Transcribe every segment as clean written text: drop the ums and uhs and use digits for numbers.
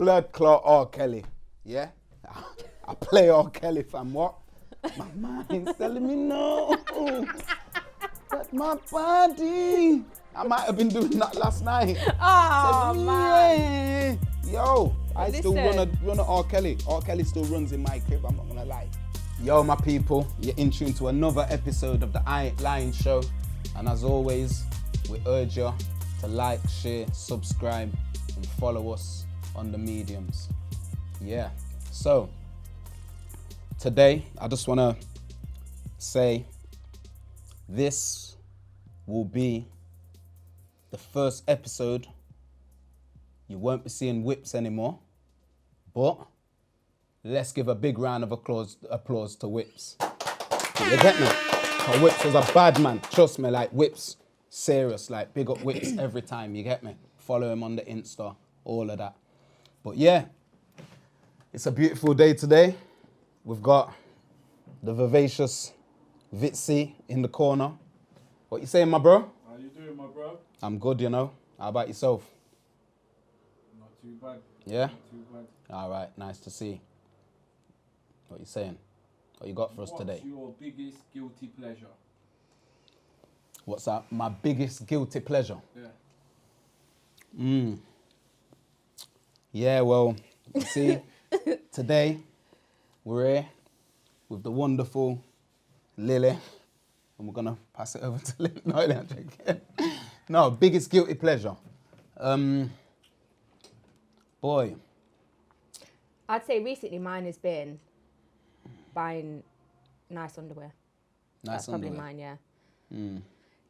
blood clot R. Kelly. Yeah? I play R. Kelly, fam. What? My mind's telling me no. But my body. I might have been doing that last night. Oh, man. Yo, I Listen. still run a R. Kelly. R. Kelly still runs in my crib, I'm not gonna lie. Yo, my people, you're in tune to another episode of the Lyin Show. And as always, we urge you to like, share, subscribe, and follow us on the mediums. Yeah. So, today, I just wanna say this will be the first episode. You won't be seeing Wipz anymore, but let's give a big round of applause to Wipz. You get me? Wipz was a bad man. Trust me, like Wipz, serious. Like big up Wipz every time. You get me? Follow him on the Insta, all of that. But yeah, it's a beautiful day today. We've got the vivacious Vitzy in the corner. What you saying, my bro? How you doing, my bro? I'm good, you know. How about yourself? Not too bad. Yeah? Not too bad. All right, nice to see. What you saying? What you got for us today? What's your biggest guilty pleasure? What's that? My biggest guilty pleasure? Yeah. Yeah, well, you see, today we're here with the wonderful Lilly, and we're gonna pass it over to Lilly. No, I don't joking. No, biggest guilty pleasure. Boy. I'd say recently mine has been buying nice underwear. Nice That's probably underwear. mine, yeah.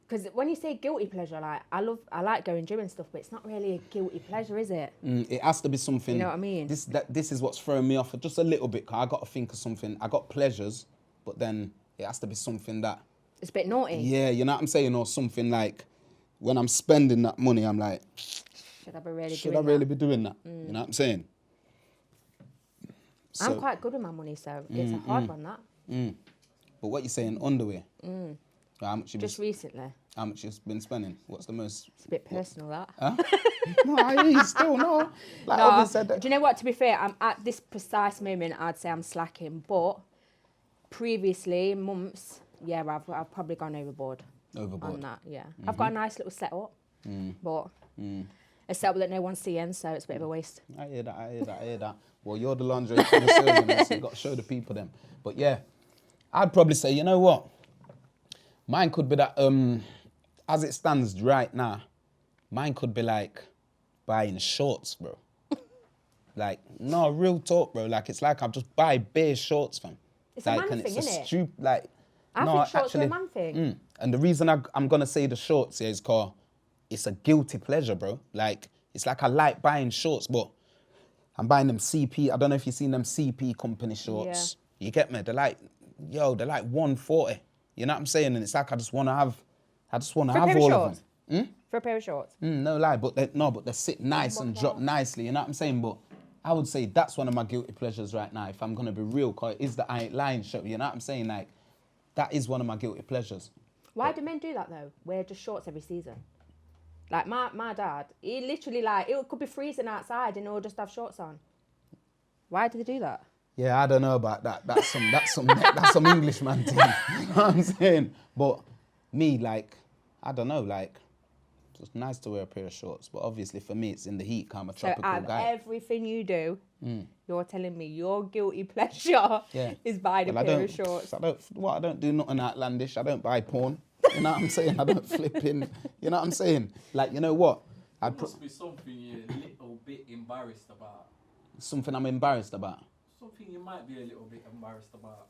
Because when you say guilty pleasure, like I like going gym and stuff, but it's not really a guilty pleasure, is it? It has to be something. You know what I mean? This is what's throwing me off just a little bit. Cause I got to think of something. I got pleasures, but then it has to be something that. It's a bit naughty. Yeah, you know what I'm saying, or something like when I'm spending that money, I'm like, Should I be really should I doing really that? be doing that? You know what I'm saying? I'm quite good with my money, so it's a hard one, that. But what you saying, underwear? How much you Just recently. How much you've been spending? What's the most? It's a bit personal, that. Huh? No, I hear you still no. Like No, Obi said that. do you know what? To be fair, I'm at this precise moment, I'd say I'm slacking. But previously, months, yeah, I've probably gone overboard. Overboard. On that, yeah. I've got a nice little setup, but a setup that no one's seeing, so it's a bit of a waste. I hear that. Well, you're the lingerie connoisseur, so you got to show the people them. But yeah, I'd probably say, you know what? Mine could be that, as it stands right now, mine could be like buying shorts, bro. Like, no, real talk, bro. Like, it's like I just buy bare shorts, fam. It's like, a man and thing, it's innit? stupid, like. I no, think shorts actually, are a man thing. And the reason I'm going to say the shorts here is because it's a guilty pleasure, bro. Like, it's like I like buying shorts, but I'm buying them CP. I don't know if you've seen them CP company shorts. You get me? They're like, they're like 140. You know what I'm saying? And it's like I just want to have all of them. For a pair of shorts? No lie, but they sit nice and drop nicely. You know what I'm saying? But I would say that's one of my guilty pleasures right now. If I'm gonna be real, cause it is the I Ain't Lying show. You know what I'm saying? Like, that is one of my guilty pleasures. Why do men do that though? Wear just shorts every season. Like my dad, he literally like it could be freezing outside and he'll just have shorts on. Why do they do that? Yeah, I don't know about that. That's some Englishman thing. You know what I'm saying? But me, like, I don't know, like, it's nice to wear a pair of shorts, but obviously for me, it's in the heat, kind of a tropical So out of guy. everything you do, you're telling me your guilty pleasure is buying a pair of shorts. I don't do nothing outlandish. I don't buy porn. You know what I'm saying? I don't flip in. You know what I'm saying? Like, you know what? There must be something you're a little bit embarrassed about. Something I'm embarrassed about. Something you might be a little bit embarrassed about.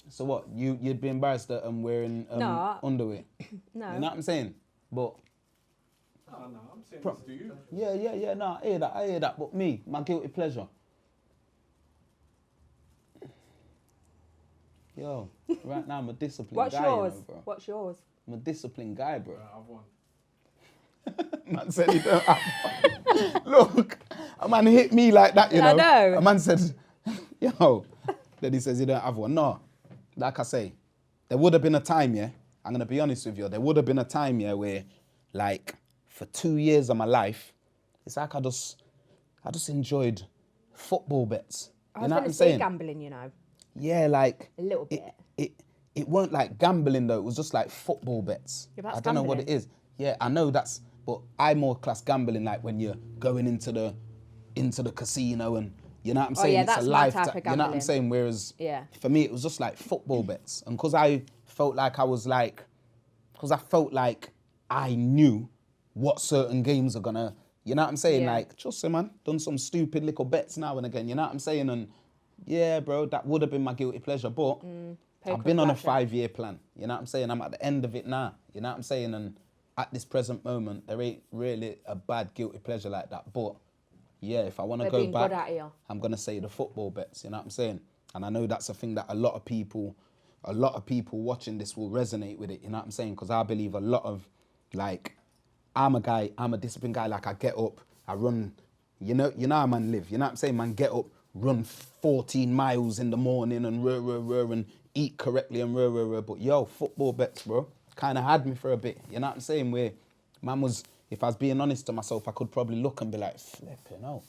So what? You'd be embarrassed that I'm wearing No. underwear? No. You know what I'm saying? But No, I'm saying this to you. yeah. No, I hear that. But me, my guilty pleasure. Yo, right now I'm a disciplined What's guy, yours? you know, bro. What's yours? I'm a disciplined guy, bro. I've won. Man said he don't have. Look, a man hit me like that, you know. I know. A man said, yo. Then he says he don't have one. No, like I say, there would have been a time, yeah. I'm gonna be honest with you. There would have been a time, yeah, where, like, for 2 years of my life, it's like I just I just enjoyed football bets. I You was know what going I'm to say saying? gambling, you know, Yeah, like a little bit. it weren't like gambling though. It was just like football bets. Yeah, that's I don't know what it gambling. is. Yeah, I know that's, but I more class gambling like when you're going into the casino and you know what I'm saying. yeah, It's that's a my lifetime. type of You know what I'm gambling. saying. Whereas Yeah. for me, it was just like football bets, and because I felt like I knew what certain games are gonna. You know what I'm saying? Yeah. Like, trust me, man, done some stupid little bets now and again. You know what I'm saying? And yeah, bro, that would have been my guilty pleasure, but Poker I've been on a blackjack. 5-year plan. You know what I'm saying? I'm at the end of it now. You know what I'm saying? And at this present moment, there ain't really a bad guilty pleasure like that. But yeah, if I want to They're go being back, good at you. I'm gonna say the football bets. You know what I'm saying? And I know that's a thing that a lot of people watching this will resonate with it. You know what I'm saying? Because I believe a lot of like, I'm a disciplined guy. Like I get up, I run. You know how man live. You know what I'm saying? Man, get up, run 14 miles in the morning and and eat correctly and But yo, football bets, bro, kind of had me for a bit. You know what I'm saying? Where man was, if I was being honest to myself, I could probably look and be like, flipping out.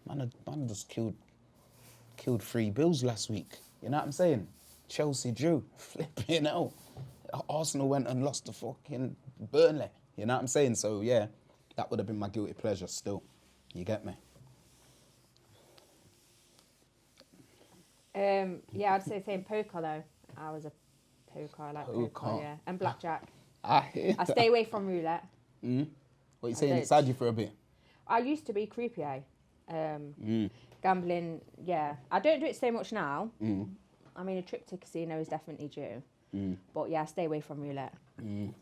Man just killed 3 bills last week. You know what I'm saying? Chelsea drew. Flipping out. Arsenal went and lost to fucking Burnley. You know what I'm saying? So yeah, that would have been my guilty pleasure still. You get me? Yeah, I'd say same poker though. I was a poker. I like poker, yeah, and blackjack. I hear I that. stay away from roulette. What you saying? don't. It's had you for a bit. I used to be croupier. Gambling, yeah. I don't do it so much now. I mean, a trip to casino is definitely due. But yeah, I stay away from roulette.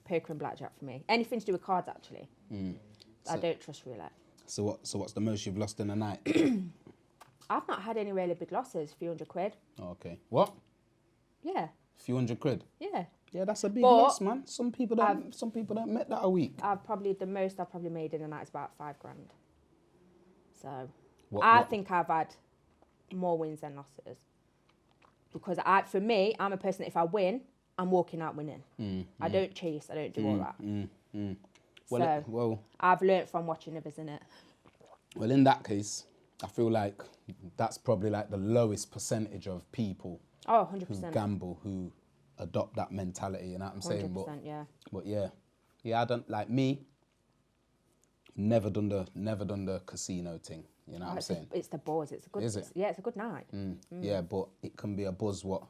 Poker and blackjack for me. Anything to do with cards, actually. I don't trust roulette. So what's the most you've lost in a night? I've not had any really big losses. Few hundred quid. Okay. What? Yeah. Few hundred quid? Yeah. Yeah, that's a big But loss, man. Some people don't make that a week. The most I've probably made in a night is about $5 grand. So What? think I've had more wins than losses. Because for me, I'm a person that if I win, I'm walking out winning. I don't chase, I don't do all that. Well, I've learnt from watching others in it. Well, in that case, I feel like that's probably like the lowest percentage of people Oh, who 100%. gamble who adopt that mentality. You know what I'm saying? 100%, yeah. But yeah, I don't like me. Never done the casino thing. You know what I'm saying? It's the buzz. It's a good. Is it? Yeah, it's a good night. Yeah, but it can be a buzz what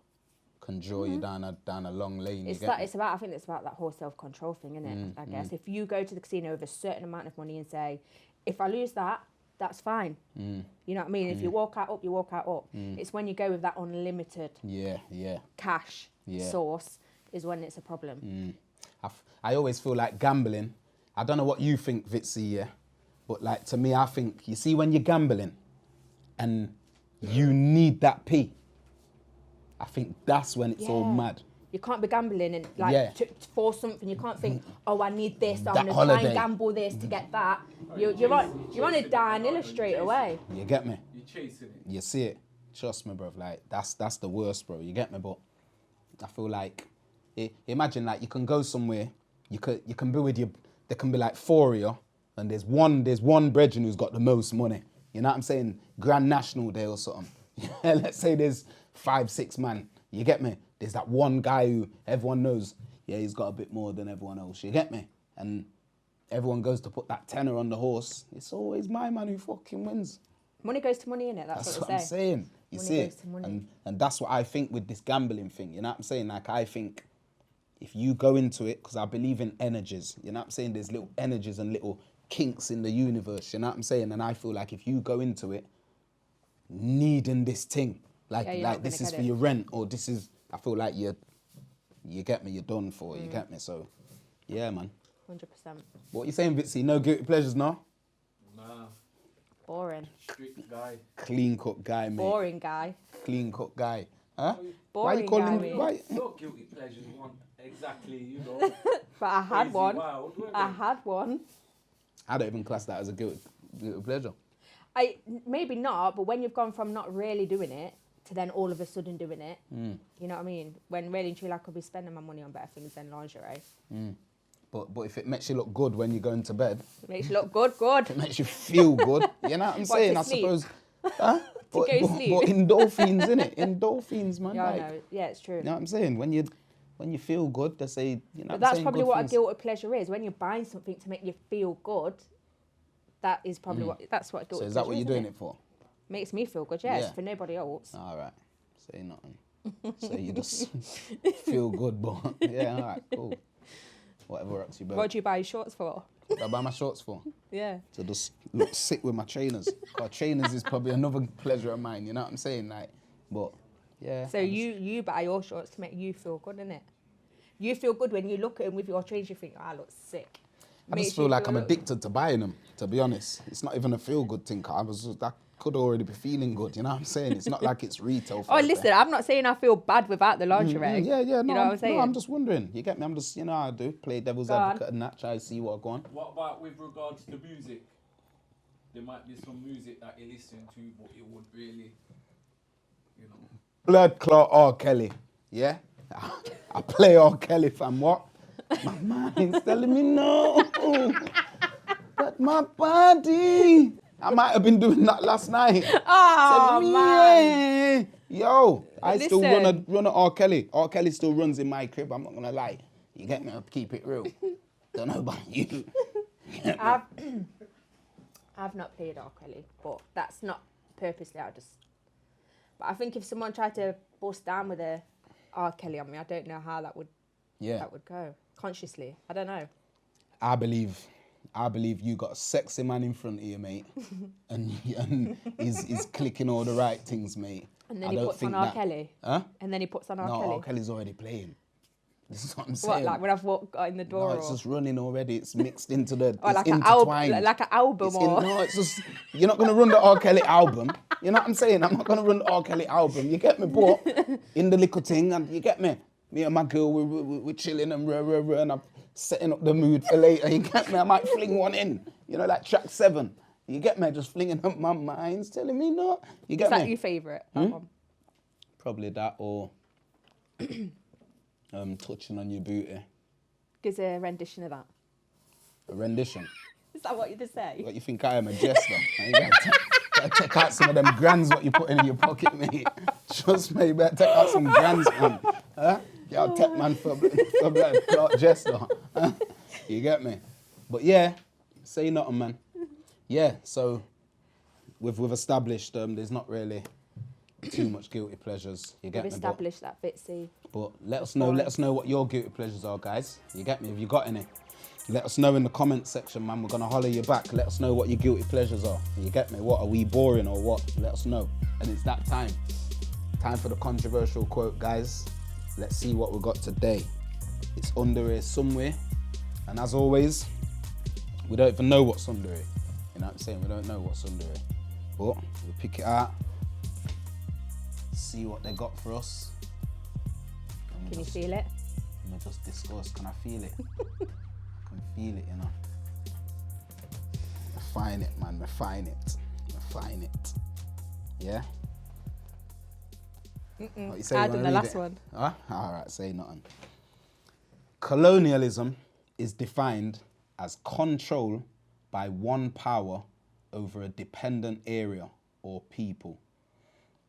can draw you down a long lane. It's you that. get me? It's about. I think it's about that whole self-control thing, isn't it? I guess if you go to the casino with a certain amount of money and say, if I lose that, that's fine. You know what I mean? If you walk out up, you walk out up. It's when you go with that unlimited cash source is when it's a problem. I always feel like gambling. I don't know what you think, Vitzy, yeah? But like to me, I think, you see when you're gambling and you need that P, I think that's when it's all mad. You can't be gambling and for something. You can't think, oh, I need this. I'm That gonna try holiday. and gamble this to get that. You're on a downhill straight away. You get me? You're chasing it. You see it. Trust me, bro. Like that's the worst, bro. You get me? But I feel like, imagine like you can go somewhere, you can be with your, there can be like 4 of you, and there's one brethren who's got the most money. You know what I'm saying? Grand National Day or something. Let's say there's 5-6 man. You get me? There's that one guy who everyone knows, yeah, he's got a bit more than everyone else. You get me? And everyone goes to put that tenner on the horse. It's always my man who fucking wins. Money goes to money, innit? That's what they I'm say. saying. You Money see goes it? to money. And that's what I think with this gambling thing. You know what I'm saying? Like, I think if you go into it, because I believe in energies, you know what I'm saying? There's little energies and little kinks in the universe, you know what I'm saying? And I feel like if you go into it needing this thing, like this is for your rent, or this is, I feel like you get me, you're done for, you get me? So, yeah, man. 100%. What you saying, Vitzy? No guilty pleasures, no? Nah. Boring. Strict guy. Clean cut guy, mate. Boring guy. Clean cut guy. Huh? Boring why you calling guy, him? mate. Why? Your guilty pleasures want exactly, you know. But I had crazy one. wild, weren't I they? had one. I don't even class that as a guilty pleasure. Maybe not, but when you've gone from not really doing it to then all of a sudden doing it, you know what I mean? When really and truly I could be spending my money on better things than lingerie. But if it makes you look good when you're going to bed, It makes you look good, good. it makes you feel good. You know what I'm saying? to I sleep? suppose. Huh? To go sleep. But endorphins, innit? Endorphins, man. Yeah, I like, know. Yeah, it's true. you know what I'm saying? When you feel good, they say, you know. But that's saying, probably good what things. a guilty pleasure is. When you're buying something to make you feel good, that is probably that's what a guilty So is pleasure that what you're isn't doing it? it for? Makes me feel good, yes, Yeah. for nobody else. All right. Say nothing. So you just feel good, but yeah, all right, cool. Whatever works you both. What do you buy your shorts for? What do I buy my shorts for? Yeah. To just look sick with my trainers. Our trainers is probably another pleasure of mine, you know what I'm saying? Like, but yeah. So you buy your shorts to make you feel good, innit? You feel good when you look at them with your trainers, you think, oh, I look sick. I Makes just feel you like I'm look- addicted to buying them, to be honest. It's not even a feel-good thing. That could already be feeling good, you know what I'm saying? It's not like it's retail. Oh, listen, I'm not saying I feel bad without the lingerie. Yeah, no, You know what I'm saying? No, I'm just wondering. You get me? I'm just, you know how I do. Play devil's Go on. advocate and that, try to see what go on. What about with regards to music? There might be some music that you listen to, but it would really, you know. Blood clot R. Kelly, yeah? I play R. Kelly, fam, what? My mind's telling me no. But my body. I might have been doing that last night. Oh, Telling me, man. yeah. Yo, I still Listen. run a R. Kelly. R. Kelly still runs in my crib, I'm not gonna lie. You get me? I'll keep it real. Don't know about you. I've not played R. Kelly, but that's not purposely. But I think if someone tried to bust down with a R. Kelly on me, I don't know how that would go consciously. I don't know. I believe you got a sexy man in front of you, mate, and he's clicking all the right things, mate. And then I he don't puts think on R. that- Kelly. Huh? And then he puts on R. No, Kelly. R. Kelly's already playing. This is what I'm What, saying. like when I've got in the door? No, it's or just running already. It's mixed into the. or it's like an intertwined. album, like an album, It's or no, it's just you're not gonna run the R. Kelly album. You know what I'm saying? I'm not gonna run the R. Kelly album. You get me, but in the little thing, and you get me. Me and my girl, we're chilling and and I'm setting up the mood for later. You get me? I might fling one in. You know, like track 7. You get me? Just flinging up my mind's telling me no. You get is that me? your favourite? That one? Probably that or touching on your booty. Gives a rendition of that. A rendition. Is that what you just say? What you think I am, a jester? You gotta take out some of them grands what you put in your pocket, mate. Trust me, you better take out some grands, man. Huh? Y'all take man for blood clot jester. Huh? You get me? But yeah, say nothing, man. Yeah, so we've established there's not really too much guilty pleasures. You get We've me? established that, Fitzy. But let us know what your guilty pleasures are, guys. You get me? Have you got any? Let us know in the comments section, man. We're gonna holler you back. Let us know what your guilty pleasures are. You get me? What, are we boring or what? Let us know. And it's that time. Time for the controversial quote, guys. Let's see what we got today. It's under here somewhere. And as always, we don't even know what's under here. You know what I'm saying? We don't know what's under here. But we pick it out. See what they got for us. Can you feel it? And we just discuss. Can I feel it? I can feel it, you know. Refine it, man. Refine it. Refine it. Yeah? What you say, I you done wanna the read last it? one. Huh? All right, say nothing. Colonialism is defined as control by one power over a dependent area or people.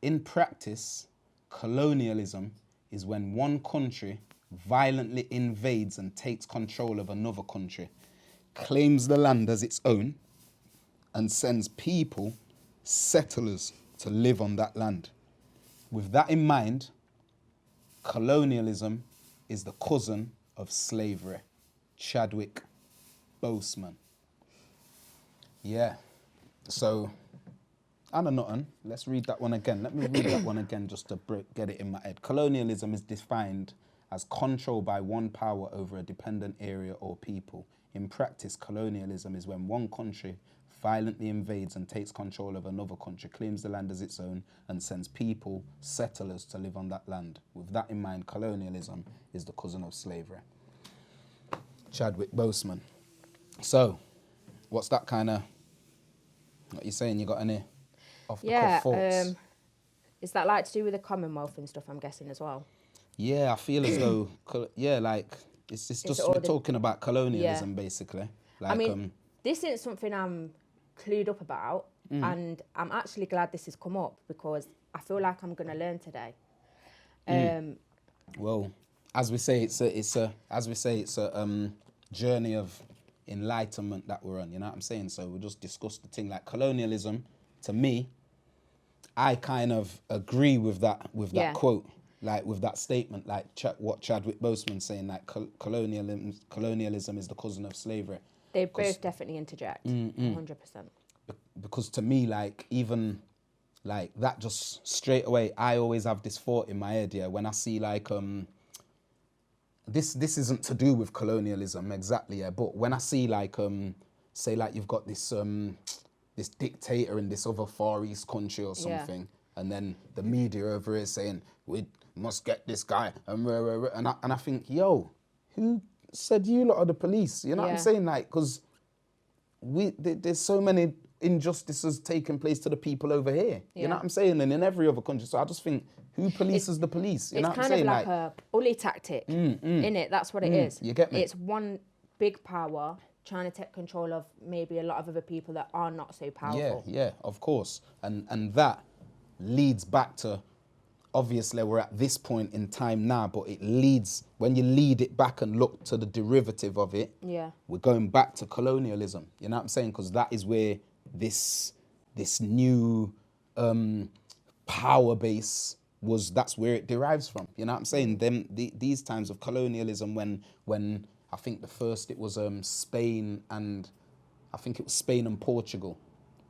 In practice, colonialism is when one country violently invades and takes control of another country, claims the land as its own, and sends people, settlers, to live on that land. With that in mind, colonialism is the cousin of slavery. Chadwick Boseman. Yeah. So, I know nothing. Let's read that one again. Let me read that one again just to get it in my head. Colonialism is defined as control by one power over a dependent area or people. In practice, colonialism is when one country violently invades and takes control of another country, claims the land as its own, and sends people, settlers, to live on that land. With that in mind, colonialism is the cousin of slavery. Chadwick Boseman. So, what's that kind of... What you saying? You got any off-the-cuff thoughts? Is that like to do with the Commonwealth and stuff, I'm guessing, as well? Yeah, I feel as though... Yeah, like... It's just all we're talking about colonialism, basically. Like, I mean, this isn't something I'm clued up about, and I'm actually glad this has come up because I feel like I'm going to learn today. Well, as we say, it's a journey of enlightenment that we're on. You know what I'm saying? So we just discussed the thing like colonialism. To me, I kind of agree with that quote, like with that statement, like what Chadwick Boseman saying, like colonialism is the cousin of slavery. They both definitely interject, 100%. Because to me, like, even like that, just straight away, I always have this thought in my head, when I see like this isn't to do with colonialism exactly, but when I see like say like you've got this this dictator in this other Far East country or something, and then the media over here saying we must get this guy, and I think, yo, who said you lot are the police? You know what I'm saying? Like, because there's so many injustices taking place to the people over here. You know what I'm saying? And in every other country. So I just think, who polices the police? You know what I'm saying? It's kind of like a bully tactic, innit? That's what it is. You get me? It's one big power trying to take control of maybe a lot of other people that are not so powerful. Yeah, of course. And that leads back to, obviously we're at this point in time now, but it leads, when you lead it back and look to the derivative of it, we're going back to colonialism. You know what I'm saying? Because that is where this new power base that's where it derives from. You know what I'm saying? These times of colonialism, when I think the first it was Spain and Portugal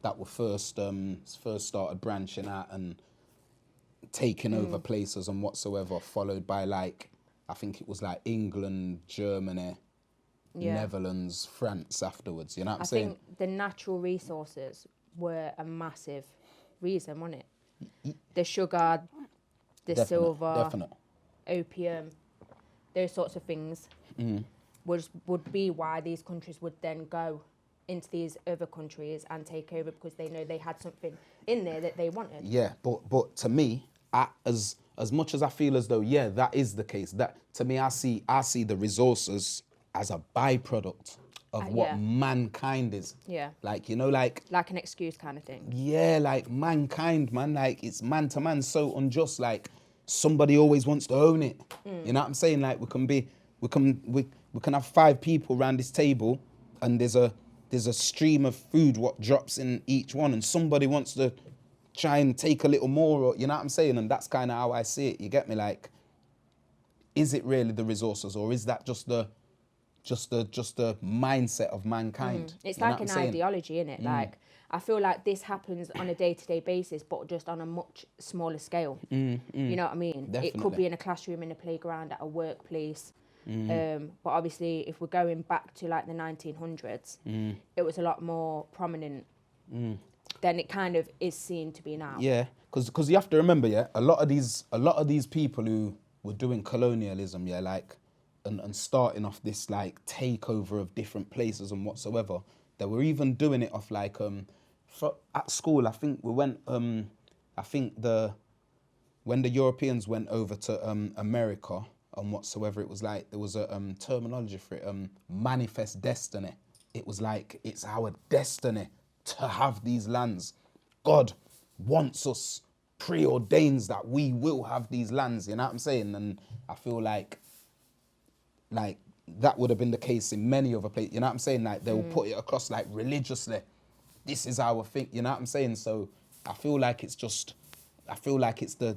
that were first started branching out and taking over places and whatsoever, followed by like, I think it was like England, Germany, Netherlands, France afterwards. You know what I'm saying? I think the natural resources were a massive reason, wasn't it? The sugar, the silver, opium, those sorts of things would be why these countries would then go into these other countries and take over, because they know they had something in there that they wanted. Yeah, but to me, as much as I feel as though, that is the case, that to me, I see the resources as a byproduct of what mankind is. Yeah. Like, you know, like an excuse kind of thing. Yeah, like mankind, man, like it's man to man, so unjust. Like somebody always wants to own it. You know what I'm saying? Like we can have 5 people around this table, and there's a stream of food what drops in each one, and somebody wants to try and take a little more, or, you know what I'm saying? And that's kind of how I see it. You get me? Like, is it really the resources, or is that just the mindset of mankind? It's like an ideology, innit? Like, I feel like this happens on a day-to-day basis, but just on a much smaller scale. You know what I mean? Definitely. It could be in a classroom, in a playground, at a workplace. But obviously, if we're going back to like the 1900s, it was a lot more prominent than it kind of is seen to be now. Yeah, because you have to remember, a lot of these people who were doing colonialism, like, and starting off this like takeover of different places and whatsoever, they were even doing it off like at school. I think we went. I think when the Europeans went over to America and whatsoever, it was like there was a terminology for it. Manifest destiny. It was like it's our destiny to have these lands. God wants us, preordains that we will have these lands. You know what I'm saying? And I feel like that would have been the case in many other places. You know what I'm saying? Like they will put it across like religiously. This is our thing. You know what I'm saying? So I feel like it's the,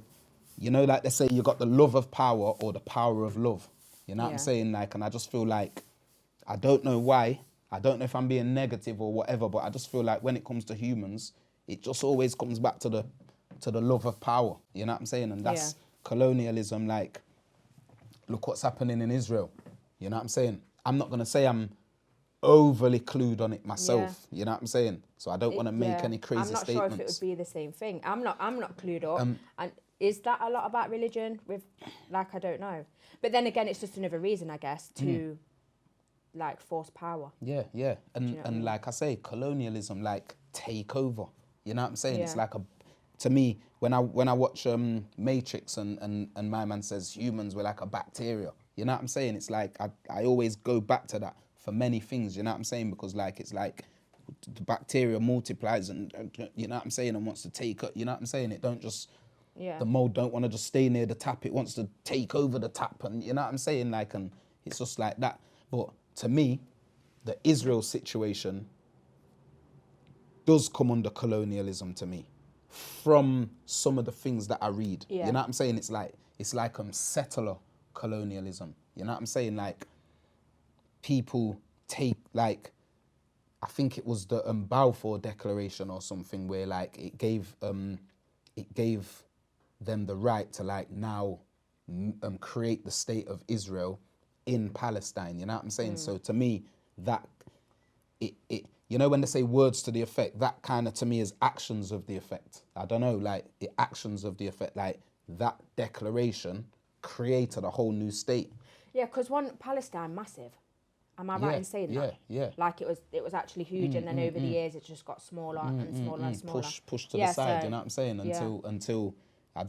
you know, like they say, you got the love of power or the power of love. You know what I'm saying? Like, and I just feel like, I don't know why. I don't know if I'm being negative or whatever, but I just feel like when it comes to humans, it just always comes back to the love of power. You know what I'm saying? And that's colonialism. Like, look what's happening in Israel. You know what I'm saying? I'm not going to say I'm overly clued on it myself. You know what I'm saying? So I don't want to make any crazy statements. I'm not sure if it would be the same thing. I'm not clued up. And is that a lot about religion? I don't know. But then again, it's just another reason, I guess, to like force power. Yeah. And like I say, colonialism, like take over. You know what I'm saying? It's like to me, when I watch Matrix and my man says humans were like a bacteria. You know what I'm saying? It's like, I always go back to that for many things, you know what I'm saying? Because like, it's like the bacteria multiplies and you know what I'm saying, and wants to take, you know what I'm saying? It don't just, the mold don't want to just stay near the tap. It wants to take over the tap, and you know what I'm saying? Like, and it's just like that. But to me, the Israel situation does come under colonialism to me, from some of the things that I read. You know what I'm saying? It's like settler colonialism. You know what I'm saying? Like, people take, like, I think it was the Balfour Declaration or something, where like it gave them the right to like now create the state of Israel in Palestine. You know what I'm saying? So to me, that it you know, when they say words to the effect, that kind of to me is actions of the effect. I don't know, like the actions of the effect, like that declaration created a whole new state. Yeah, because Palestine massive. Am I right in saying that? Yeah. Like it was actually huge, and then over the years it just got smaller and smaller and smaller. Push to the side, so, you know what I'm saying? Until I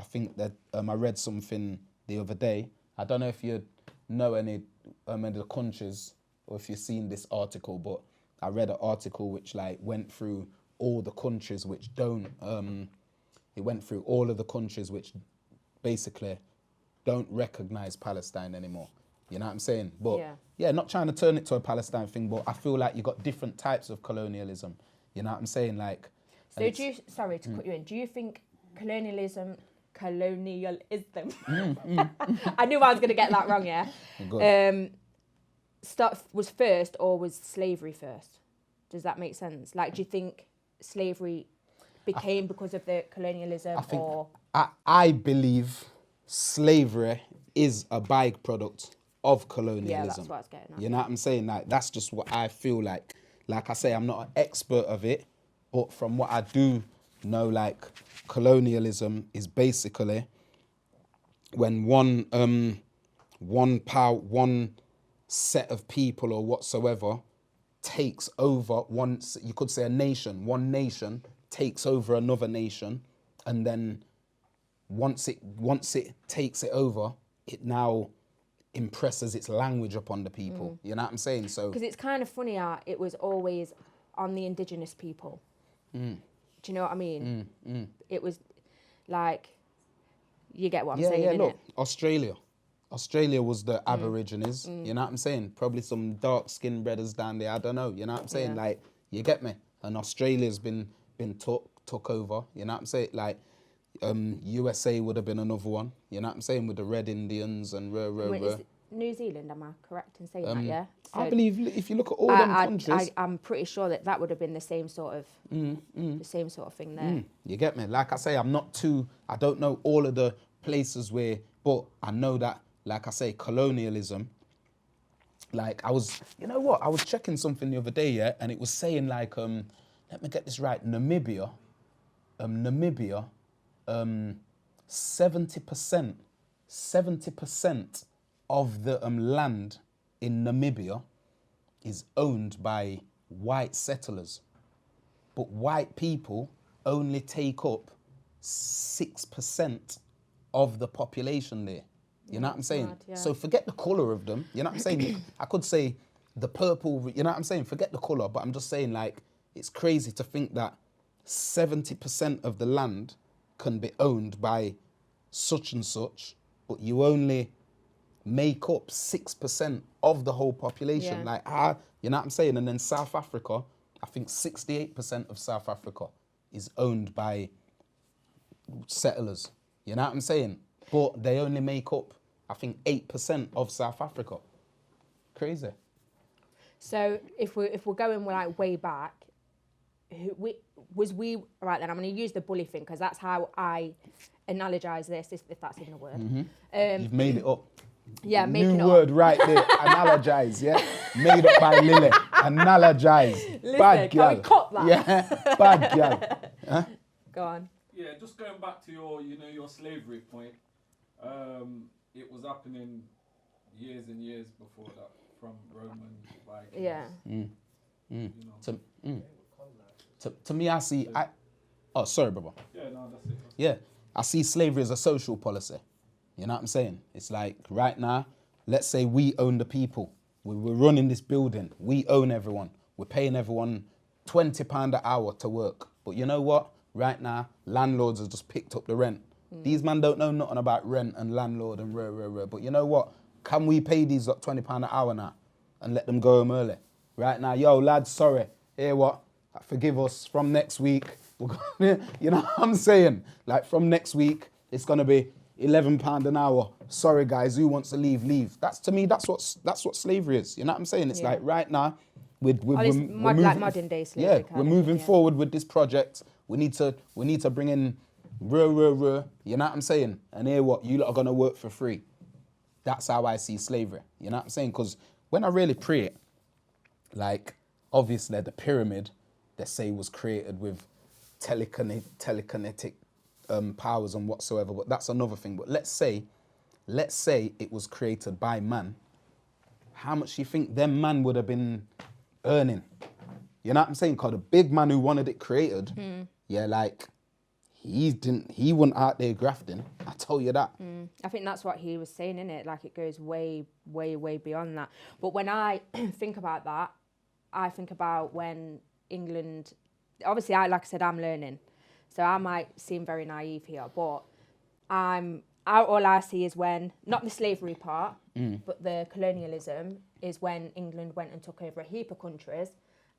think that I read something the other day. I don't know if you know any of the countries, or if you've seen this article, but I read an article which like went through all the countries which don't. It went through all of the countries which basically don't recognize Palestine anymore. You know what I'm saying? But yeah, not trying to turn it to a Palestine thing, but I feel like you got different types of colonialism. You know what I'm saying? Like, so sorry to cut you in. Do you think colonialism, I knew I was going to get that wrong, yeah? Was first, or was slavery first? Does that make sense? Like, do you think slavery became because of the colonialism, I believe slavery is a byproduct of colonialism. Yeah, that's what I was getting at. You know what I'm saying? Like, that's just what I feel like. Like I say, I'm not an expert of it, but from what I do know, like, colonialism is basically when one set of people or whatsoever takes over you could say one nation takes over another nation, and then once it takes it over, it now impresses its language upon the people. You know what I'm saying? So because it's kind of funny how it was always on the indigenous people. Do you know what I mean? It was like, you get what I'm saying? Yeah, look, Australia was the Aborigines. You know what I'm saying? Probably some dark-skinned brothers down there. I don't know. You know what I'm saying? Like, you get me? And Australia's been took over. You know what I'm saying? Like, USA would have been another one. You know what I'm saying? With the Red Indians and New Zealand, am I correct in saying that? Yeah. So I believe if you look at all them countries, I'm pretty sure that would have been the same sort of the same sort of thing there. You get me? Like I say, I don't know all of the places where, but I know that, like I say, colonialism. Like I was checking something the other day, yeah, and it was saying like, let me get this right, Namibia, 70% of the land in Namibia is owned by white settlers, but white people only take up 6% of the population there. You know what I'm saying? Mad, yeah. So forget the colour of them. You know what I'm saying? I could say the purple, you know what I'm saying? Forget the colour, but I'm just saying, like, it's crazy to think that 70% of the land can be owned by such and such, but you only make up 6% of the whole population. Yeah. Like, you know what I'm saying? And then South Africa, I think 68% of South Africa is owned by settlers. You know what I'm saying? But they only make up, I think, 8% of South Africa. Crazy. So if we're going like way back, right then, I'm going to use the bully thing because that's how I analogize this, if that's even a word. You've made it up. Yeah, making it New word right there. Analogize, yeah? Made up by Lilly. Analogize. Listen, bad girl. can we cut that? Yeah, bad girl. Huh? Go on. Yeah, just going back to your slavery point. It was happening years and years before that, from Roman Vikings. Yeah. To me, I see. Oh, sorry, brother. Yeah, no, that's it. Yeah, I see slavery as a social policy. You know what I'm saying? It's like right now, let's say we own the people. We're running this building. We own everyone. We're paying everyone £20 an hour to work. But you know what? Right now, landlords have just picked up the rent. These man don't know nothing about rent and landlord and rah. But you know what? Can we pay these lot £20 an hour now and let them go home early? Right now, yo, lads, sorry. Hear what? Forgive us. From next week, we're gonna, you know what I'm saying? Like from next week, it's gonna be £11 an hour. Sorry guys, who wants to leave? Leave. That's, to me, that's what slavery is. You know what I'm saying? It's like right now, we're moving, like modern day slavery. Yeah, we're moving forward with this project. We need to bring in you know what I'm saying? And hear what? You lot are gonna work for free. That's how I see slavery. You know what I'm saying? Because when I really pray it, like obviously the pyramid, they say was created with telekinetic powers and whatsoever, but that's another thing. But let's say it was created by man. How much do you think them man would have been earning? You know what I'm saying? Because the big man who wanted it created, yeah, like he wasn't out there grafting. I tell you that. I think that's what he was saying, innit? Like it goes way beyond that. But when I think about that, I think about when England, obviously like I said, I'm learning. So I might seem very naive here, but all I see is when, not the slavery part, but the colonialism is when England went and took over a heap of countries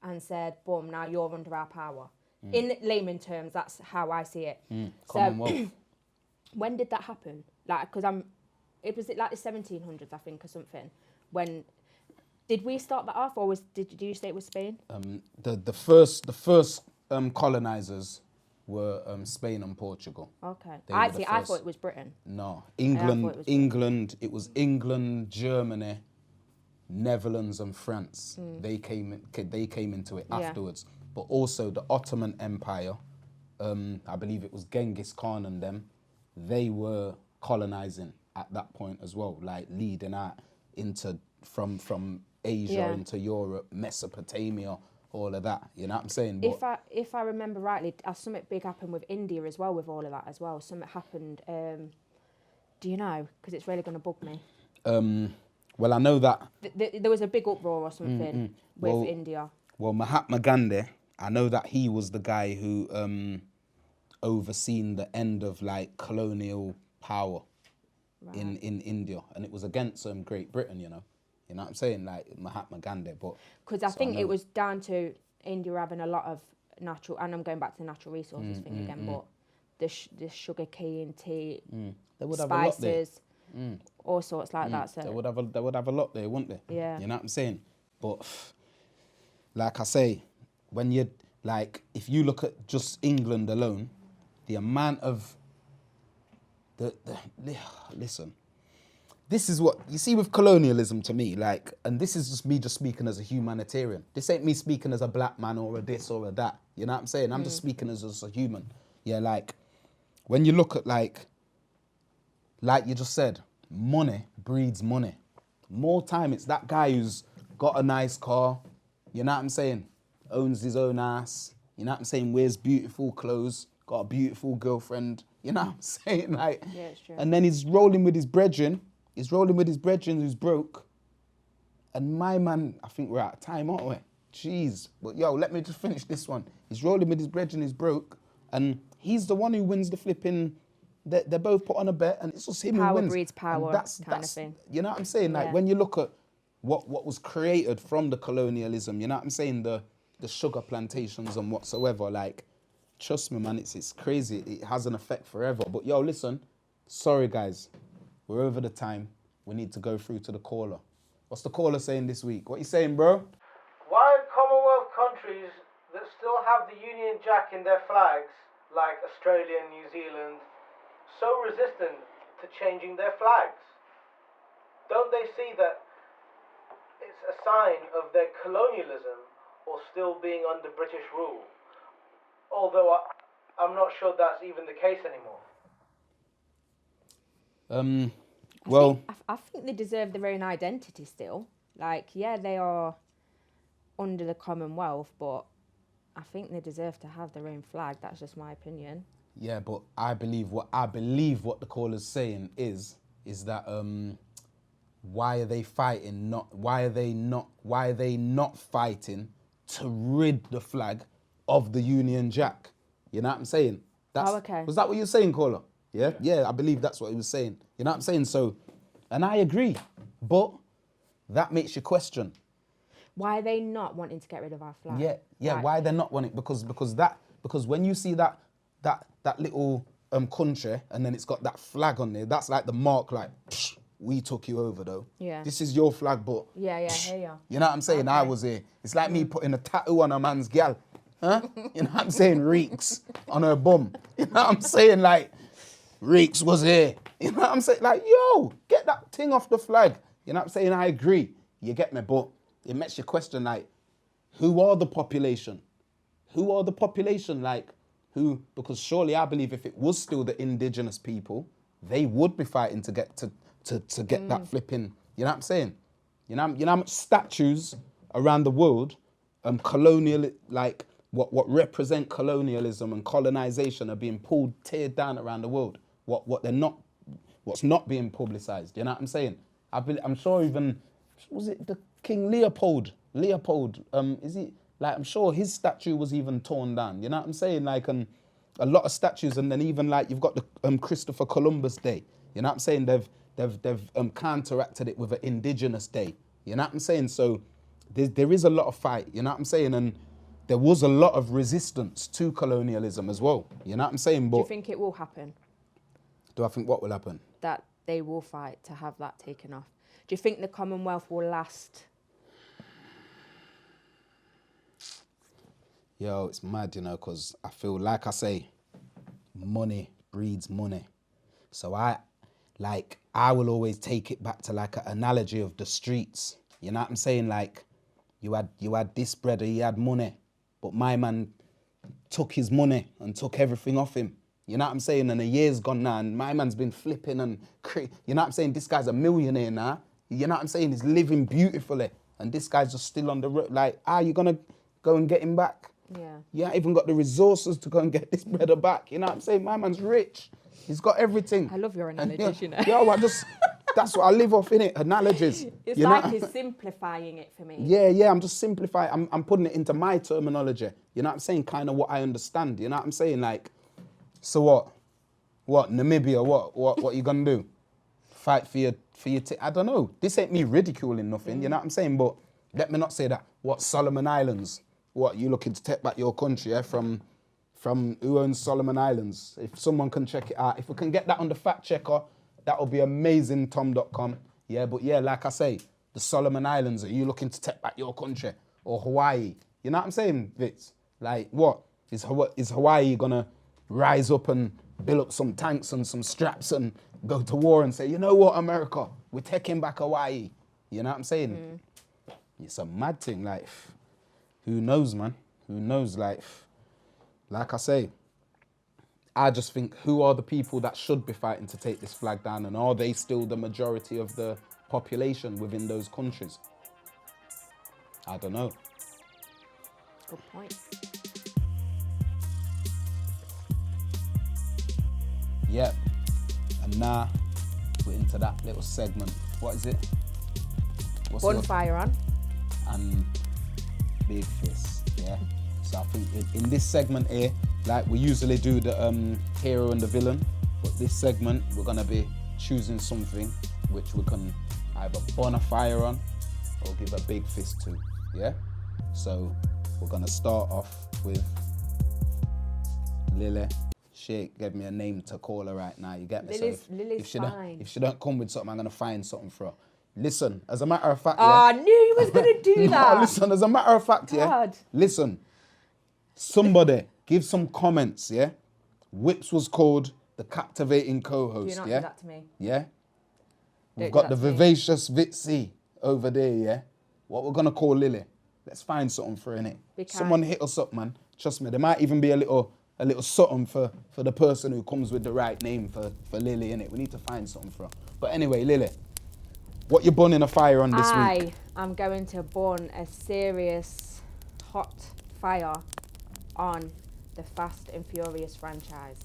and said, boom, now you're under our power. In layman terms, that's how I see it. Commonwealth. When did that happen? Like, because it was like the 1700s, I think, or something. When did we start that off, or did you say it was Spain? The first colonizers were Spain and Portugal. Okay. I thought it was Britain. No, England. It was England, Germany, Netherlands, and France. They came into it afterwards. But also the Ottoman Empire. I believe it was Genghis Khan and them. They were colonizing at that point as well, like leading out into from Asia into Europe, Mesopotamia, all of that. You know what I'm saying? But if I remember rightly, something big happened with India as well, with all of that as well. Something happened. Do you know? Because it's really going to bug me. Well, I know that there was a big uproar or something with India. Well, Mahatma Gandhi, I know that he was the guy who overseen the end of like colonial power in India, and it was against Great Britain. You know what I'm saying? Like Mahatma Gandhi, but because I think it was down to India having a lot of natural, and I'm going back to the natural resources thing again, but the sugar cane, tea, they would spices, all sorts like that. So they would have a lot there, wouldn't they? Yeah. You know what I'm saying? But like I say, when you like, if you look at just England alone, the amount of listen, this is what you see with colonialism to me, like, and this is just me just speaking as a humanitarian. This ain't me speaking as a black man or a this or a that. You know what I'm saying? I'm just speaking as a human. Yeah, like when you look at like you just said, money breeds money. More time it's that guy who's got a nice car, you know what I'm saying, owns his own ass, you know what I'm saying, wears beautiful clothes, got a beautiful girlfriend, you know what I'm saying? Like, yeah, it's true. And then he's rolling with his brethren who's broke. And my man, I think we're out of time, aren't we? Jeez. But yo, let me just finish this one. He's rolling with his brethren who's broke, and he's the one who wins the flipping. They're both put on a bet, and it's just him who wins. Power breeds power, that's kind of thing. You know what I'm saying? Like when you look at what was created from the colonialism, you know what I'm saying? The sugar plantations and whatsoever. Like, trust me, man, it's crazy. It has an effect forever. But yo, listen, sorry guys, we're over the time. We need to go through to the caller. What's the caller saying this week? What you saying, bro? Why are Commonwealth countries that still have the Union Jack in their flags, like Australia and New Zealand, so resistant to changing their flags? Don't they see that it's a sign of their colonialism or still being under British rule? Although I'm not sure that's even the case anymore. I think they deserve their own identity still. Like, yeah, they are under the Commonwealth, but I think they deserve to have their own flag. That's just my opinion. Yeah, but I believe what the caller's saying is that why are they fighting? Why are they not fighting to rid the flag of the Union Jack? You know what I'm saying? Okay. Was that what you were saying, Caller? Yeah? Yeah, I believe that's what he was saying. You know what I'm saying? So, and I agree, but that makes you question. Why are they not wanting to get rid of our flag? Yeah. Right. Why they're not wanting? Because when you see that little country and then it's got that flag on there, that's like the mark, like psh, we took you over though. Yeah. This is your flag, but Yeah, here you are. you know what I'm saying? I was here. It's like me putting a tattoo on a man's gal. Huh? You know what I'm saying? Reeks on her bum. You know what I'm saying? Like, Reeks was here. You know what I'm saying? Like, yo, get that thing off the flag. You know what I'm saying? I agree. You get me? But it makes you question, like, who are the population? Who are the population? Like, who? Because surely I believe if it was still the indigenous people, they would be fighting to get to get that flipping. You know what I'm saying? You know how much statues around the world, colonial, like what represent colonialism and colonization are being pulled, teared down around the world. What's not being publicized. You know what I'm saying? I'm sure even, was it the King Leopold? Is he, like, I'm sure his statue was even torn down. You know what I'm saying? Like, a lot of statues, and then even like you've got the Christopher Columbus Day. You know what I'm saying? They've counteracted it with an Indigenous Day. You know what I'm saying? So there is a lot of fight. You know what I'm saying? And there was a lot of resistance to colonialism as well. You know what I'm saying? But Do you think it will happen? Do I think what will happen? That they will fight to have that taken off. Do you think the Commonwealth will last? Yo, it's mad, you know, because I feel, like I say, money breeds money. So I will always take it back to like an analogy of the streets. You know what I'm saying? Like, you had this brother, he had money, but my man took his money and took everything off him. You know what I'm saying? And a year's gone now, and my man's been flipping and, you know what I'm saying? This guy's a millionaire now. You know what I'm saying? He's living beautifully, and this guy's just still on the road. Like, you gonna go and get him back? Yeah. You ain't even got the resources to go and get this brother back. You know what I'm saying? My man's rich. He's got everything. I love your analogies, you know. Yo, that's what I live off, innit? Analogies. It's you like know? he's simplifying it for me. Yeah, I'm just simplifying. I'm putting it into my terminology. You know what I'm saying? Kind of what I understand. You know what I'm saying? Like, so what? Namibia, what you gonna do? Fight for your I don't know. This ain't me ridiculing nothing, you know what I'm saying? But let me not say that. What, Solomon Islands? What, you looking to take back your country, yeah? From who owns Solomon Islands? If someone can check it out. If we can get that on the fact checker, that would be amazing, tom.com. Yeah, but yeah, like I say, the Solomon Islands, are you looking to take back your country? Or Hawaii? You know what I'm saying, Wipz? Like, what? Is Hawaii gonna rise up and build up some tanks and some straps and go to war and say, you know what, America, we're taking back Hawaii? You know what I'm saying? It's a mad thing, like, who knows, man? Who knows, like I say, I just think, who are the people that should be fighting to take this flag down, and are they still the majority of the population within those countries? I don't know. Good point. Yep. And now we're into that little segment. What is it? Bun Fire on. And Big Fist, yeah? So I think in this segment here, like we usually do the hero and the villain, but this segment we're gonna be choosing something which we can either bun a fire on or give a big fist to, yeah? So we're gonna start off with Lilly. She gave me a name to call her right now, you get me? Lily's fine. If she don't come with something, I'm gonna find something for her. Listen, as a matter of fact, I knew you was going to do that. No, listen, as a matter of fact, God. listen, somebody give some comments, yeah? Wipz was called the captivating co-host, Do not yeah? do that to me. Yeah? We've Don't got do the that to me. vivacious Vitzy over there, yeah? What we're gonna call Lilly. Let's find something for her, innit? Be kind. Someone hit us up, man. Trust me, there might even be a little something for the person who comes with the right name for Lilly, innit? We need to find something for her. But anyway, Lilly, what you burning a fire on this week? I am going to burn a serious hot fire on the Fast and Furious franchise.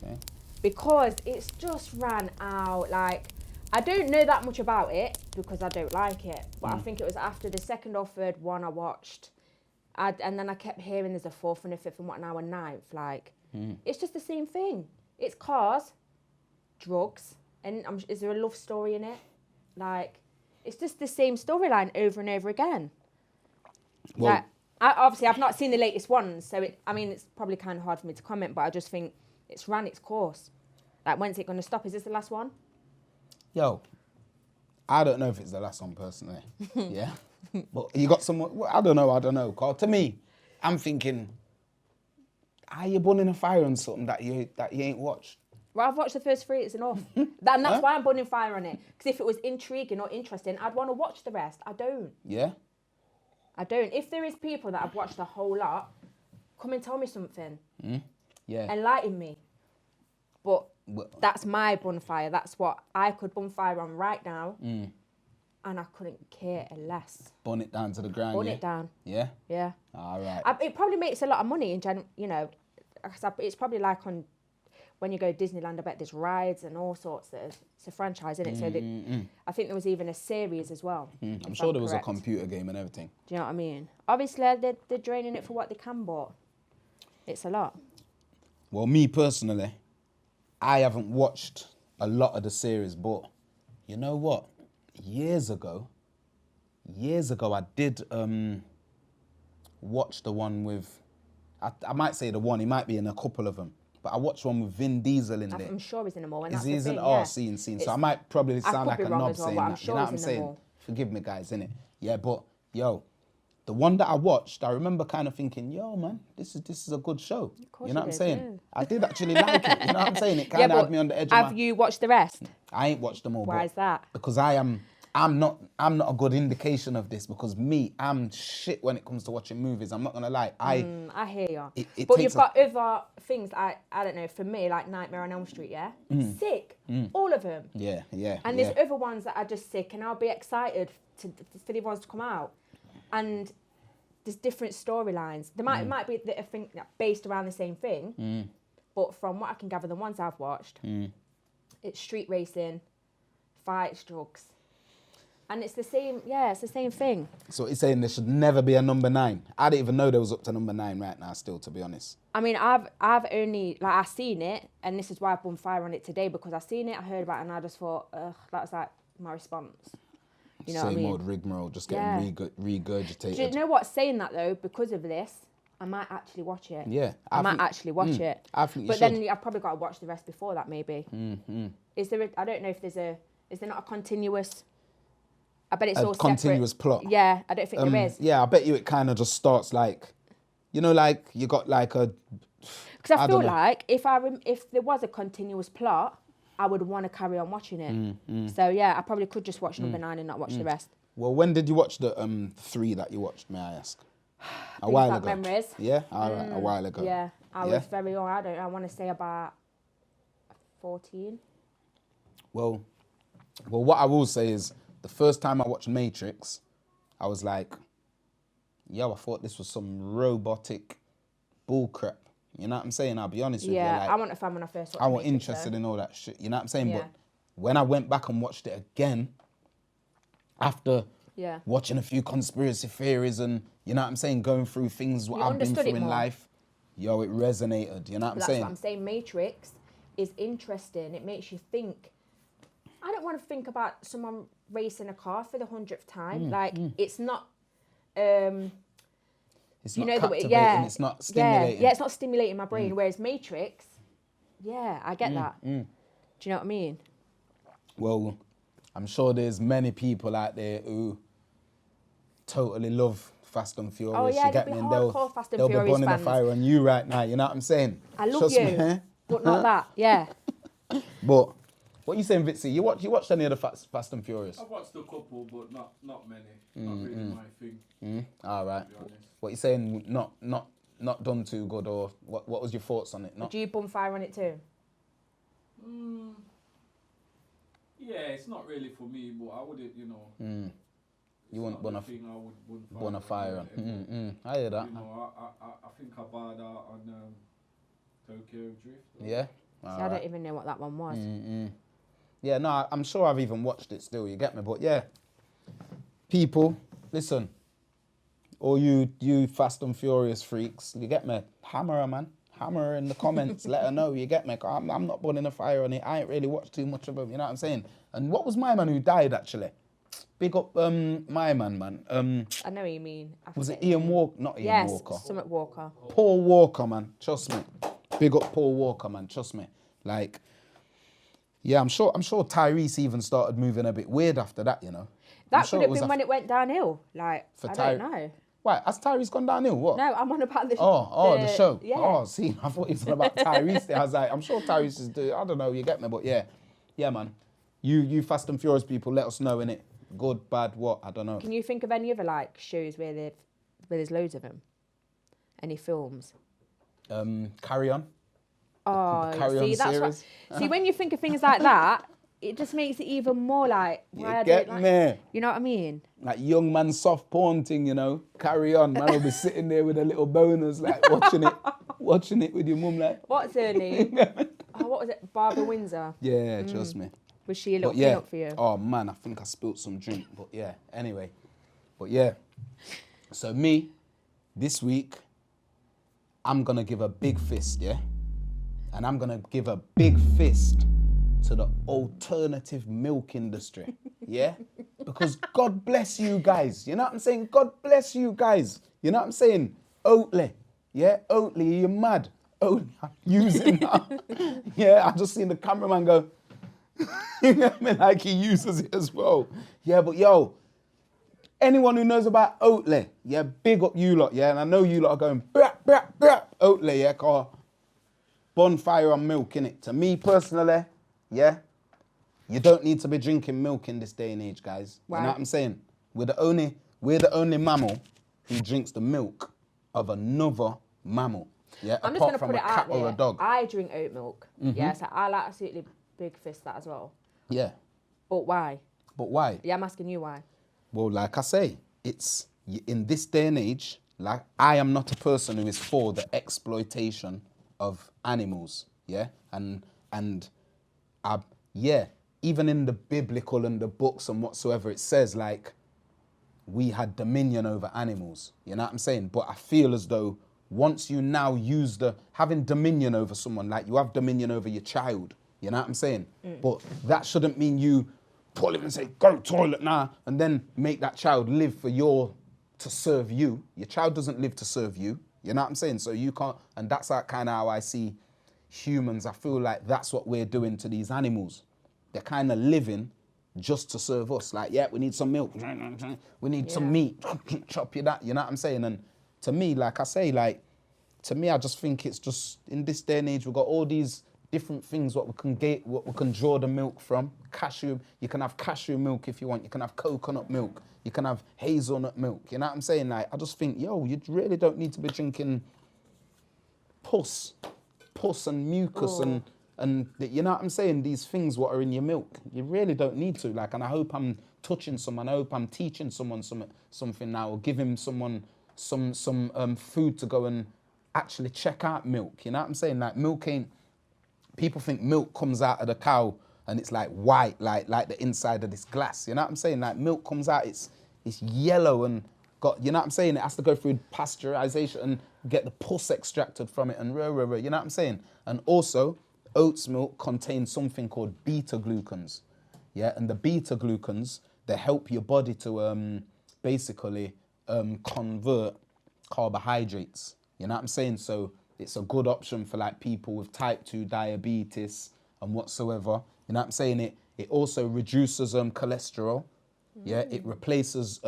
Okay. Because it's just ran out. Like, I don't know that much about it because I don't like it. But I think it was after the second or third one I watched. And then I kept hearing there's a fourth and a fifth and what now a ninth. Like, it's just the same thing. It's cars, drugs, and is there a love story in it? Like, it's just the same storyline over and over again. Well, Like, obviously, I've not seen the latest ones, so it's probably kind of hard for me to comment, but I just think it's ran its course. Like, when's it going to stop? Is this the last one? Yo, I don't know if it's the last one personally. Yeah. But you got someone, well, I don't know. Cause to me, I'm thinking, are you burning a fire on something that you ain't watched? Well, I've watched the first 3, it's enough. And that's why I'm burning fire on it. Because if it was intriguing or interesting, I'd want to watch the rest. I don't. Yeah? I don't. If there is people that have watched the whole lot, come and tell me something. Yeah. Enlighten me. But that's my bonfire. That's what I could bonfire on right now. And I couldn't care less. Burn it down to the ground. Burn it down. Yeah? Yeah. All right. It probably makes a lot of money in general, you know. It's probably like when you go to Disneyland, I bet there's rides and all sorts. It's a franchise, isn't it? So I think there was even a series as well. I'm sure there was a computer game and everything. Do you know what I mean? Obviously, they're draining it for what they can, but it's a lot. Well, me personally, I haven't watched a lot of the series, but you know what? Years ago, I did watch the one with, I might say the one, he might be in a couple of them, but I watched one with Vin Diesel in there. I'm sure he's in them all. And Is that's he the isn't? thing, Oh, yeah. seen. So I might probably sound like a knob saying well, that. sure You know what I'm he's in them saying? all. Forgive me, guys, innit? Yeah, but yo, the one that I watched, I remember kind of thinking, yo, man, this is a good show. course You know it what I'm is, saying? yeah. I did actually like it. You know what I'm saying? It kind of had me on the edge of Have you watched the rest? I ain't watched them all. Why but is that? Because I'm not a good indication of this because I'm shit when it comes to watching movies. I'm not gonna lie. I hear you. it But takes you've got other things. I don't know. For me, like Nightmare on Elm Street. Yeah, sick. All of them. Yeah. And there's other ones that are just sick, and I'll be excited for the ones to come out. And there's different storylines. There might be a thing based around the same thing, but from what I can gather, the ones I've watched, it's street racing, fights, drugs. And it's the same, it's the same thing. So it's saying there should never be a number 9. I didn't even know there was up to number 9 right now still, to be honest. I mean, I've only, I seen it, and this is why I put fire on it today, because I seen it, I heard about it, and I just thought, that was like my response. You know what I mean? Same old rigmarole, just getting regurgitated. Do you know what? Saying that though, because of this, I might actually watch it. Yeah. I might actually watch it. I think you but should. then I've probably got to watch the rest before that, maybe. Is there? I don't know if is there not a continuous? I bet it's all separate. Continuous plot. Yeah, I don't think there is. Yeah, I bet you it kind of just starts like, you know, like you got like a. Because I feel like if there was a continuous plot, I would want to carry on watching it. So yeah, I probably could just watch number 9 and not watch the rest. Well, when did you watch the 3 that you watched? May I ask? A while ago. Memories. Yeah, all right, a while ago. Yeah, I was very young. I want to say about 14. Well, what I will say is the first time I watched Matrix, I was like, yo, I thought this was some robotic bullcrap. You know what I'm saying? I'll be honest with you. Yeah, I want to find when I first watched I was Matrix, interested though. in all that shit. You know what I'm saying? Yeah. But when I went back and watched it again, after watching a few conspiracy theories and, you know what I'm saying, going through things what I've been through in life, yo, it resonated. You know what I'm saying? That's what I'm saying. Matrix is interesting. It makes you think. I don't want to think about someone racing a car for the 100th time. It's not. It's not captivating. It's not stimulating. Yeah, it's not stimulating my brain. Whereas Matrix, I get that. Do you know what I mean? Well, I'm sure there's many people out there who totally love Fast and Furious. Oh yeah, you get me? And they'll Fast and be Furious burning fans. the fire on you right now. You know what I'm saying? I love Trust you, me. but not that. Yeah. But what you saying, Vitzy? You watched any of the Fast and Furious? I've watched a couple, but not many. Not really my thing. All right. To be honest. What you saying? Not done too good, or what was your thoughts on it? Not. Do you bum fire on it too? Yeah, it's not really for me, but I wouldn't, you know. You wouldn't burn a fire on. Whatever. I hear that. You know, I think I bought that on Tokyo Drift. Yeah. See, I don't even know what that one was. Yeah, no, I'm sure I've even watched it still, you get me? But yeah, people, listen, all you Fast and Furious freaks, you get me? Hammer her, man. Hammer her in the comments, let her know, you get me? 'Cause I'm not burning a fire on it. I ain't really watched too much of him, you know what I'm saying? And what was my man who died, actually? Big up my man. I know what you mean. Was it Ian Walker? Not Ian Walker. Yes, Summit Walker. Paul Walker, man. Trust me. Big up Paul Walker, man. Trust me. Like, yeah, I'm sure Tyrese even started moving a bit weird after that, you know. That could have been when it went downhill. Like, I don't know. Why? Has Tyrese gone downhill? What? No, I'm on about the the show. Yeah. Oh, see, I thought he was on about Tyrese. I was like, I'm sure Tyrese is doing, I don't know, you get me, but yeah. Yeah, man. You Fast and Furious people, let us know, innit? Good, bad, what? I don't know. Can you think of any other, like, shows where there's loads of them? Any films? Carry On. Oh, Carry see, On that's series. what, see, when you think of things like that, it just makes it even more like, why I get don't like, me? you know what I mean? Like young man soft porn thing, you know. Carry On, man. Will be sitting there with a little bonus, like watching it with your mum, like. What's her name? Oh, what was it? Barbara Windsor. Yeah, trust me. Was she a little But yeah. up for you? Oh man, I think I spilt some drink. But yeah, anyway. But yeah. So me, this week, I'm gonna give a big fist, yeah? And I'm gonna give a big fist to the alternative milk industry, yeah? Because God bless you guys, you know what I'm saying? God bless you guys, you know what I'm saying? Oatly, yeah? Oatly, you're mad. Oatly, I'm using that. Yeah, I just seen the cameraman go, you know what I mean? Like he uses it as well. Yeah, but yo, anyone who knows about Oatly, yeah, big up you lot, yeah? And I know you lot are going, brap, brap, brap, Oatly, yeah, car. Bun Fire on milk, innit? To me personally, yeah, you don't need to be drinking milk in this day and age, guys. Wow. You know what I'm saying? We're the only mammal who drinks the milk of another mammal. Yeah, I'm just apart going to from put a it cat out or there. a dog. I drink oat milk. Yeah, so I like absolutely big fist that as well. Yeah. But why? But why? Yeah, I'm asking you why. Well, like I say, it's in this day and age, like I am not a person who is for the exploitation of animals, yeah? And yeah, even in the biblical and the books and whatsoever, it says like we had dominion over animals, you know what I'm saying? But I feel as though once you now use having dominion over someone, like you have dominion over your child, you know what I'm saying? But that shouldn't mean you pull him and say, go toilet now, and then make that child live to serve you. Your child doesn't live to serve you, you know what I'm saying? So you can't, and that's kind of how I see humans. I feel like that's what we're doing to these animals. They're kind of living just to serve us. Like, yeah, we need some milk. We need some meat. Chop you that, you know what I'm saying? And to me, like I say, like, to me, I just think it's just, in this day and age, we've got all these different things what we can get, what we can draw the milk from. Cashew, you can have cashew milk if you want. You can have coconut milk. You can have hazelnut milk. You know what I'm saying? Like, I just think, yo, you really don't need to be drinking pus and mucus and you know what I'm saying? These things what are in your milk. You really don't need to. Like, and I hope I'm touching someone. I hope I'm teaching someone something now, or giving someone some food to go and actually check out milk. You know what I'm saying? Like, milk ain't. People think milk comes out of the cow and it's like white, like the inside of this glass. You know what I'm saying? Like, milk comes out, it's yellow and got, you know what I'm saying? It has to go through pasteurization and get the pus extracted from it and you know what I'm saying? And also, oats milk contains something called beta glucans. Yeah, and the beta glucans, they help your body to basically convert carbohydrates. You know what I'm saying? So it's a good option for like people with type 2 diabetes and whatsoever. You know what I'm saying? It also reduces cholesterol. Yeah, it replaces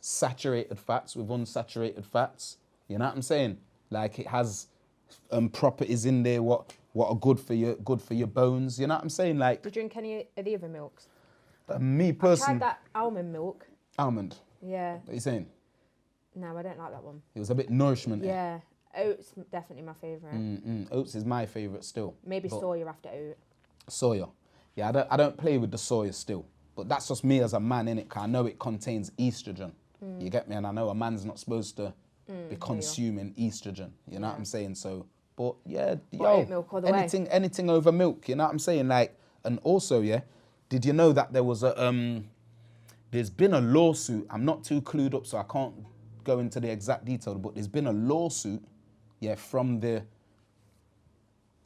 saturated fats with unsaturated fats. You know what I'm saying? Like, it has properties in there what are good for your bones. You know what I'm saying? Like, Do you drink any of the other milks? Me I personally, tried that almond milk. almond. Yeah. What are you saying? No, I don't like that one. It was a bit nourishment. Yeah. Oats, definitely my favourite. Oats is my favourite still. Maybe but soya after oat. Soya. Yeah, I don't play with the soya still. But that's just me as a man, innit? 'Cause I know it contains estrogen. You get me? And I know a man's not supposed to be consuming estrogen. You know what I'm saying? So, but yeah, Oat milk all the way. anything over milk. You know what I'm saying? Like, And also, yeah, did you know that there was there's been a lawsuit, I'm not too clued up, so I can't go into the exact detail, but there's been a lawsuit, yeah, from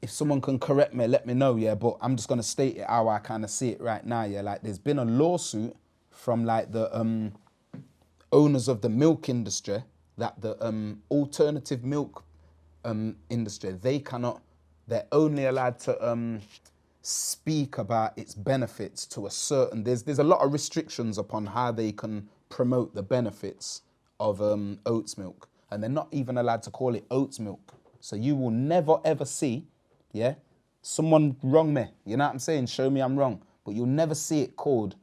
if someone can correct me, let me know, yeah, but I'm just going to state it how I kind of see it right now, yeah, like there's been a lawsuit from like the owners of the milk industry that the alternative milk industry, they're only allowed to speak about its benefits to a certain, there's a lot of restrictions upon how they can promote the benefits of oats milk, and they're not even allowed to call it oats milk. So you will never ever see, yeah, someone wrong me, you know what I'm saying, show me I'm wrong, but you'll never see it called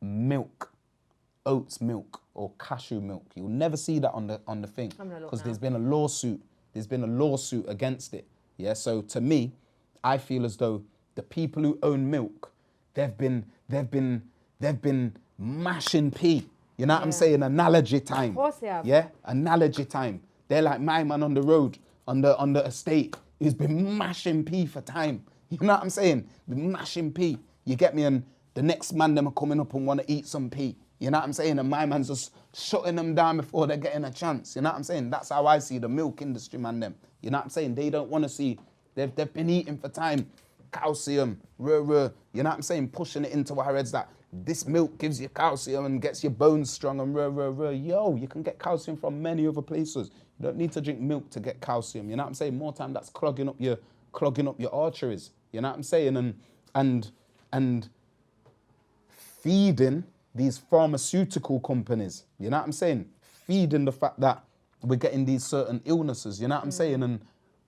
milk, oats milk or cashew milk. You'll never see that on the thing, because there's been a lawsuit against it, yeah. So to me, I feel as though the people who own milk, they've been mashing pee. You know what I'm saying? Analogy time. Of course they have. Yeah, analogy time. They're like my man on the road, on the estate, who's been mashing pee for time. You know what I'm saying? Been mashing pee. You get me? And the next man them are coming up and want to eat some pee. You know what I'm saying? And my man's just shutting them down before they're getting a chance. You know what I'm saying? That's how I see the milk industry, man, them. You know what I'm saying? They don't want to see, they've been eating for time. Calcium, you know what I'm saying? Pushing it into our heads that this milk gives you calcium and gets your bones strong and Yo, you can get calcium from many other places. You don't need to drink milk to get calcium. You know what I'm saying? More time that's clogging up your arteries. You know what I'm saying? And feeding these pharmaceutical companies. You know what I'm saying? Feeding the fact that we're getting these certain illnesses. You know what I'm saying? And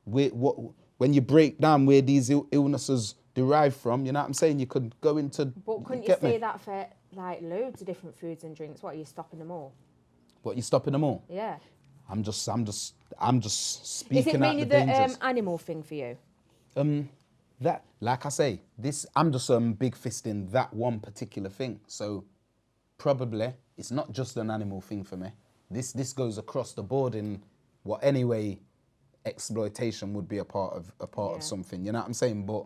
when you break down where these illnesses derive from, you know what I'm saying? You could go into. But couldn't you say that for like loads of different foods and drinks? What, are you stopping them all? What, you stopping them all? Yeah. I'm just speaking. Is it mainly out the dangers. animal thing for you? That, like I say, I'm just big fisting that one particular thing. So probably it's not just an animal thing for me. This goes across the board in what anyway exploitation would be a part of something. You know what I'm saying? But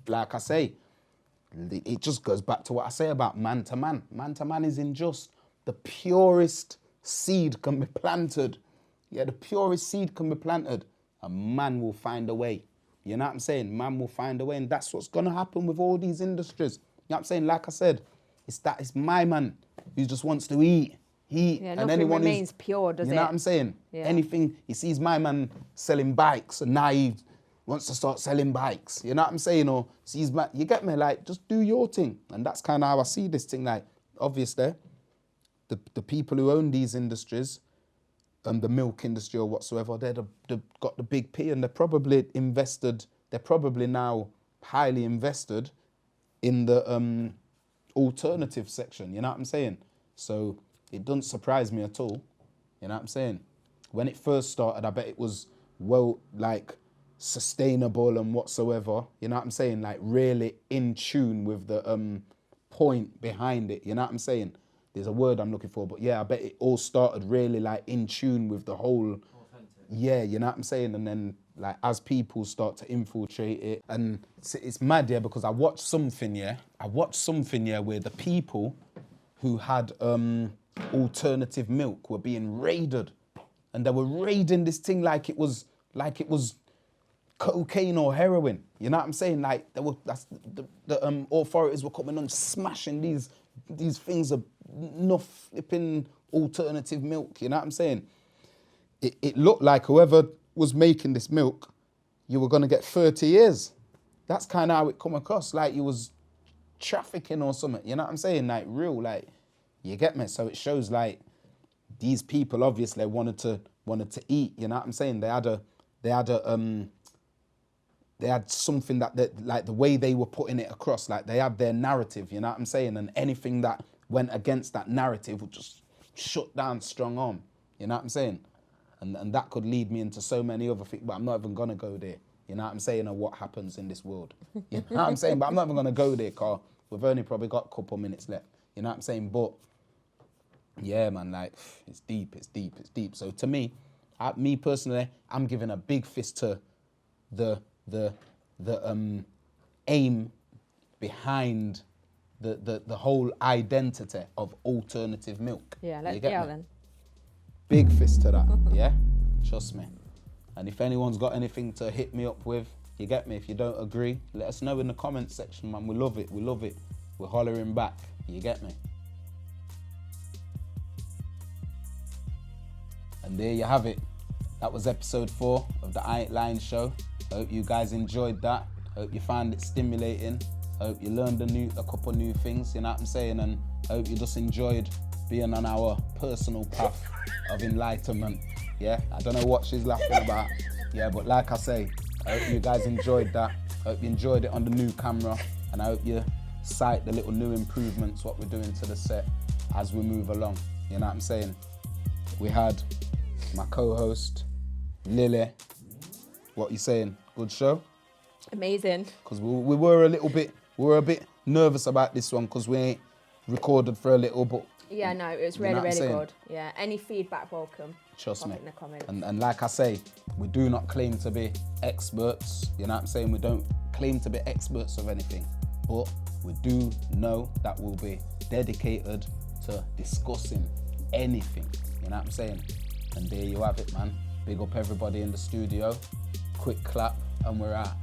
like I say, it just goes back to what I say about man to man. Man to man is in just the purest seed can be planted. Yeah, the purest seed can be planted. A man will find a way. You know what I'm saying? Man will find a way. And that's what's going to happen with all these industries. You know what I'm saying? Like I said, it's my man who just wants to eat. Yeah, and anyone remains pure, does it? You know what I'm saying? Yeah. Anything, he sees my man selling bikes and now he wants to start selling bikes. You know what I'm saying? Or sees my, you get me? Like, just do your thing. And that's kind of how I see this thing. Like, obviously, the people who own these industries, the milk industry or whatsoever, they've got the big P and they're probably now highly invested in the alternative section. You know what I'm saying? So it doesn't surprise me at all. You know what I'm saying? When it first started, I bet it was sustainable and whatsoever. You know what I'm saying? Like really in tune with the point behind it. You know what I'm saying? There's a word I'm looking for, but yeah, I bet it all started really like in tune with the whole. Authentic. Yeah, you know what I'm saying? And then like as people start to infiltrate it, and it's mad, yeah, because I watched something, yeah, where the people who had alternative milk were being raided, and they were raiding this thing like it was cocaine or heroin. You know what I'm saying? Like the authorities were coming and smashing these things of enough flipping alternative milk. You know what I'm saying? It looked like whoever was making this milk, you were going to get 30 years. That's kind of how it come across, like you was trafficking or something. You know what I'm saying? Like real, like, you get me? So it shows like these people obviously wanted to eat. You know what I'm saying? They had something that like the way they were putting it across, like they had their narrative. You know what I'm saying? And anything that went against that narrative would just shut down strong arm. You know what I'm saying? And that could lead me into so many other things, but I'm not even going to go there. You know what I'm saying? Or what happens in this world. You know what I'm saying? But I'm not even going to go there, Carl. We've only probably got a couple minutes left. You know what I'm saying? But yeah, man, like, it's deep. So to me personally, I'm giving a big fist to the aim behind the whole identity of alternative milk. Yeah, let's You be get out me? then. Big fist to that, yeah? Trust me. And if anyone's got anything to hit me up with, you get me? If you don't agree, let us know in the comments section, man. We love it, we love it. We're hollering back, you get me? And there you have it. That was episode 4 of the I Ain't Lying show. I hope you guys enjoyed that. I hope you found it stimulating. I hope you learned a couple new things, you know what I'm saying? And I hope you just enjoyed being on our personal path of enlightenment. Yeah, I don't know what she's laughing about. Yeah, but like I say, I hope you guys enjoyed that. I hope you enjoyed it on the new camera. And I hope you sight the little new improvements, what we're doing to the set as we move along. You know what I'm saying? We had my co-host, Lilly. What you saying? Good show? Amazing. Because we were a bit nervous about this one because we ain't recorded for a little, but Yeah, no, it was You know really, what I'm really saying? good. Yeah, any feedback welcome. trust Pop me. it in the comments. And like I say, we do not claim to be experts. You know what I'm saying? We don't claim to be experts of anything, but we do know that we'll be dedicated to discussing anything. You know what I'm saying? And there you have it, man. Big up everybody in the studio. Quick clap, and we're out.